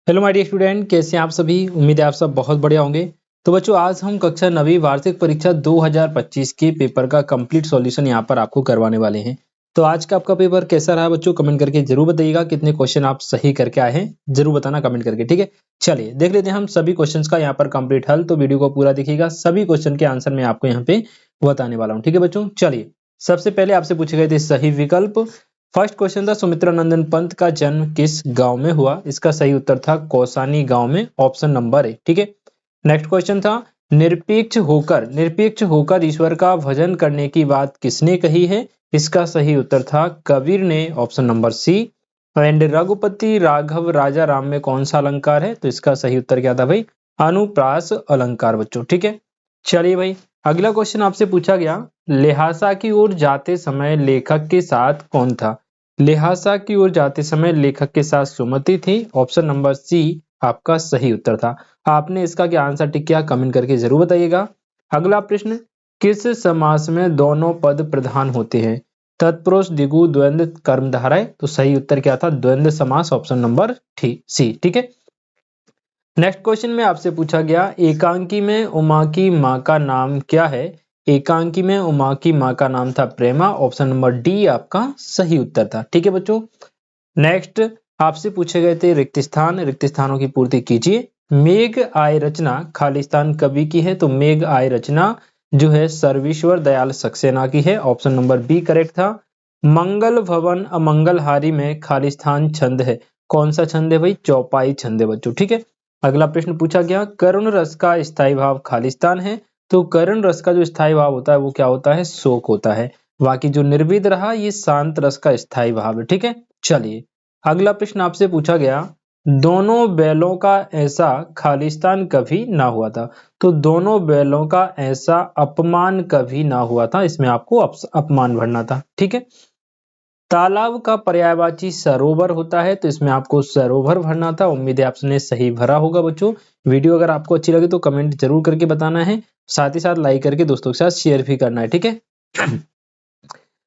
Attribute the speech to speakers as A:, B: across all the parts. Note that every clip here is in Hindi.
A: हेलो माय डियर स्टूडेंट, कैसे हैं आप सभी। उम्मीद है आप सब बहुत बढ़िया होंगे। तो बच्चों, आज हम कक्षा 9वीं वार्षिक परीक्षा 2025 के पेपर का कंप्लीट सॉल्यूशन यहां पर आपको करवाने वाले हैं। तो आज का आपका पेपर कैसा रहा बच्चों, कमेंट करके जरूर बताइएगा। कितने क्वेश्चन आप सही करके आए हैं जरूर बताना कमेंट करके, ठीक है। चलिए देख लेते हैं हम सभी क्वेश्चन का यहाँ पर कंप्लीट हल। तो वीडियो को पूरा देखिएगा, सभी क्वेश्चन के आंसर मैं आपको यहाँ पे बताने वाला हूँ, ठीक है बच्चों। चलिए, सबसे पहले आपसे पूछे गए थे सही विकल्प। फर्स्ट क्वेश्चन था सुमित्रा नंदन पंत का जन्म किस गांव में हुआ। इसका सही उत्तर था कौसानी गांव में, ऑप्शन नंबर ए, ठीक है। नेक्स्ट क्वेश्चन था निरपेक्ष होकर ईश्वर का भजन करने की बात किसने कही है। इसका सही उत्तर था कबीर ने, option number C. And Raghupati Raghav Raja Ram में कौन सा अलंकार है, तो इसका सही उत्तर क्या था भाई, अनुप्रास अलंकार बच्चों, ठीक है। चलिए भाई, अगला क्वेश्चन आपसे पूछा गया, लिहाजा की ओर जाते समय लेखक के साथ कौन था। लिहाजा की ओर जाते समय लेखक के साथ सुमति थी, ऑप्शन नंबर सी आपका सही उत्तर था। आपने इसका क्या आंसर टिक किया कमेंट करके जरूर बताइएगा। अगला प्रश्न, किस समास में दोनों पद प्रधान होते हैं। तत्पुरुष द्विगु द्वंद्व कर्मधारय, तो सही उत्तर क्या था, द्वंद्व समास, ऑप्शन नंबर सी, ठीक है। नेक्स्ट क्वेश्चन में आपसे पूछा गया, एकांकी में उमा की माँ का नाम क्या है। एकांकी में उमा की माँ का नाम था प्रेमा, ऑप्शन नंबर डी आपका सही उत्तर था, ठीक है बच्चों। नेक्स्ट आपसे पूछे गए थे रिक्त स्थान, रिक्त स्थानों की पूर्ति कीजिए। मेघ आय रचना खालिस्तान कवि की है, तो मेघ आय रचना जो है सर्वेश्वर दयाल सक्सेना की है, ऑप्शन नंबर बी करेक्ट था। मंगल भवन अमंगलहारी में खालिस्तान छंद है, कौन सा छंद है भाई, चौपाई छंद है बच्चों, ठीक है। अगला प्रश्न पूछा गया, करुण रस का स्थायी भाव खालिस्तान है, तो करुण रस का जो स्थायी भाव होता है वो क्या होता है, शोक होता है। बाकी जो निर्विद रहा ये शांत रस का स्थायी भाव है, ठीक है। चलिए, अगला प्रश्न आपसे पूछा गया, दोनों बैलों का ऐसा खालिस्तान कभी ना हुआ था, तो दोनों बैलों का ऐसा अपमान कभी ना हुआ था, इसमें आपको अपमान भरना था, ठीक है। तालाब का पर्यायवाची सरोवर होता है, तो इसमें आपको सरोवर भरना था। उम्मीद है आपने सही भरा होगा बच्चों। वीडियो अगर आपको अच्छी लगे तो कमेंट जरूर करके बताना है, साथ ही साथ लाइक करके दोस्तों के साथ शेयर भी करना है, ठीक है।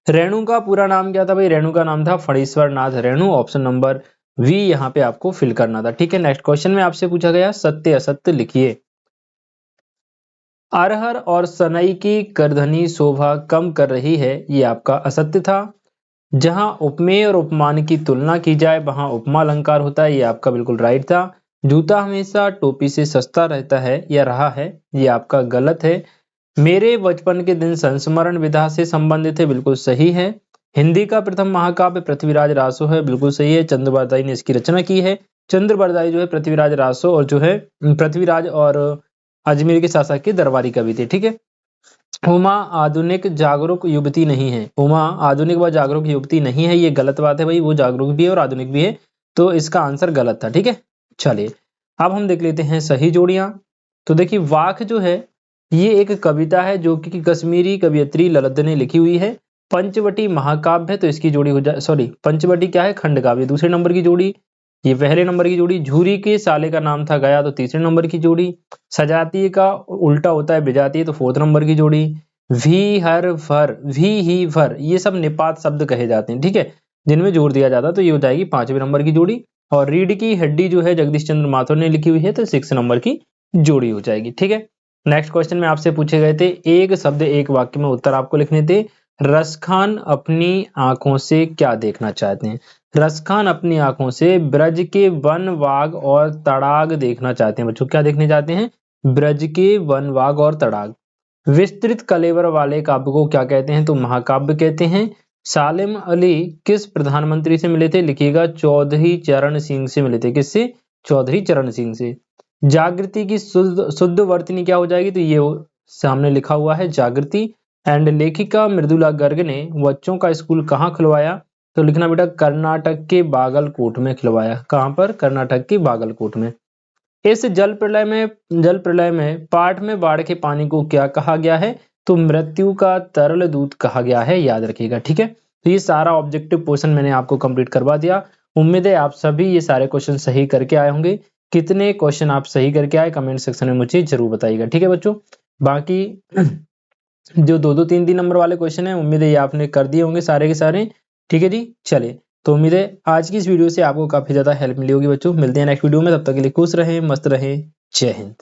A: रेणु का पूरा नाम क्या था भाई, रेणु का नाम था Phanishwar Nath Renu, option number we यहाँ पे आपको फिल करना था, ठीक है। नेक्स्ट क्वेश्चन में आपसे पूछा गया, सत्य असत्य लिखिए। अरहर और सनई की करधनी शोभा कम कर रही है, ये आपका असत्य था। जहां उपमेय और उपमान की तुलना की जाए वहां उपमा अलंकार होता है, ये आपका बिल्कुल राइट था। जूता हमेशा टोपी से सस्ता रहता है या रहा है, ये आपका गलत है। मेरे बचपन के दिन संस्मरण विधा से संबंधित है, बिल्कुल सही है। हिंदी का प्रथम महाकाव्य पृथ्वीराज रासो है, बिल्कुल सही है। चंद्र बरदाई ने इसकी रचना की है। चंद्र बरदाई जो है पृथ्वीराज रासो और जो है पृथ्वीराज और अजमेर के शासक के दरबारी कवि थे, ठीक है। उमा आधुनिक जागरूक युवती नहीं है, उमा आधुनिक व जागरूक युवती नहीं है, ये गलत बात है भाई, वो जागरूक भी है और आधुनिक भी है, तो इसका आंसर गलत था, ठीक है। चलिए, अब हम देख लेते हैं सही जोड़ियां। तो देखिए, वाक जो है ये एक कविता है जो कि कश्मीरी कवियत्री ललित ने लिखी हुई है। पंचवटी महाकाव्य है, तो इसकी जोड़ी हो जाए, सॉरी पंचवटी क्या है, खंड काव्य, दूसरे नंबर की जोड़ी। ये पहले नंबर की जोड़ी। झूरी के साले का नाम था गया, तो तीसरे नंबर की जोड़ी। सजातीय का उल्टा होता है विजातीय, तो फोर्थ नंबर की जोड़ी। वी हर भर, वी ही भर, ये सब निपात शब्द कहे जाते हैं, ठीक है, जिनमें जोर दिया जाता है, तो ये हो जाएगी 5वें नंबर की जोड़ी। और रीढ़ की हड्डी जो है जगदीश चंद्र माथुर ने लिखी हुई है, तो 6 नंबर की जोड़ी हो जाएगी, ठीक है। नेक्स्ट क्वेश्चन में आपसे पूछे गए थे, एक शब्द एक वाक्य में उत्तर आपको लिखने थे। रसखान अपनी आंखों से क्या देखना चाहते हैं। रसखान अपनी आंखों से ब्रज के वन वाग और तड़ाग देखना चाहते हैं बच्चों, क्या देखने चाहते हैं, ब्रज के वन वाग और तड़ाग। विस्तृत कलेवर वाले काव्य को क्या कहते हैं, तो महाकाव्य कहते हैं। सालिम अली किस प्रधानमंत्री से मिले थे, लिखिएगा चौधरी चरण सिंह से मिले थे, किससे, चौधरी चरण सिंह से। जागृति की शुद्ध वर्तनी क्या हो जाएगी, तो ये सामने लिखा हुआ है जागृति। एंड लेखिका मृदुला गर्ग ने बच्चों का स्कूल कहाँ खुलवाया, तो लिखना बेटा कर्नाटक के बागलकोट में खुलवाया। कहाँ पर, कर्नाटक के बागलकोट में। इस जल प्रलय में पाठ में बाढ़ के पानी को क्या कहा गया है, तो मृत्यु का तरल दूत कहा गया है, याद रखिएगा, ठीक है। तो ये सारा ऑब्जेक्टिव पोर्शन मैंने आपको कंप्लीट करवा दिया। उम्मीद है आप सभी ये सारे क्वेश्चन सही करके आए होंगे। कितने क्वेश्चन आप सही करके आए कमेंट सेक्शन में मुझे जरूर बताइएगा, ठीक है बच्चों। बाकी जो 2-2 3-3 नंबर वाले क्वेश्चन है, उम्मीद है ये आपने कर दिए होंगे सारे के सारे, ठीक है जी। चलिए, तो उम्मीद है आज की इस वीडियो से आपको काफ़ी ज़्यादा हेल्प मिली होगी बच्चों। मिलते हैं नेक्स्ट वीडियो में, तब तक के लिए खुश रहें, मस्त रहें। जय हिंद।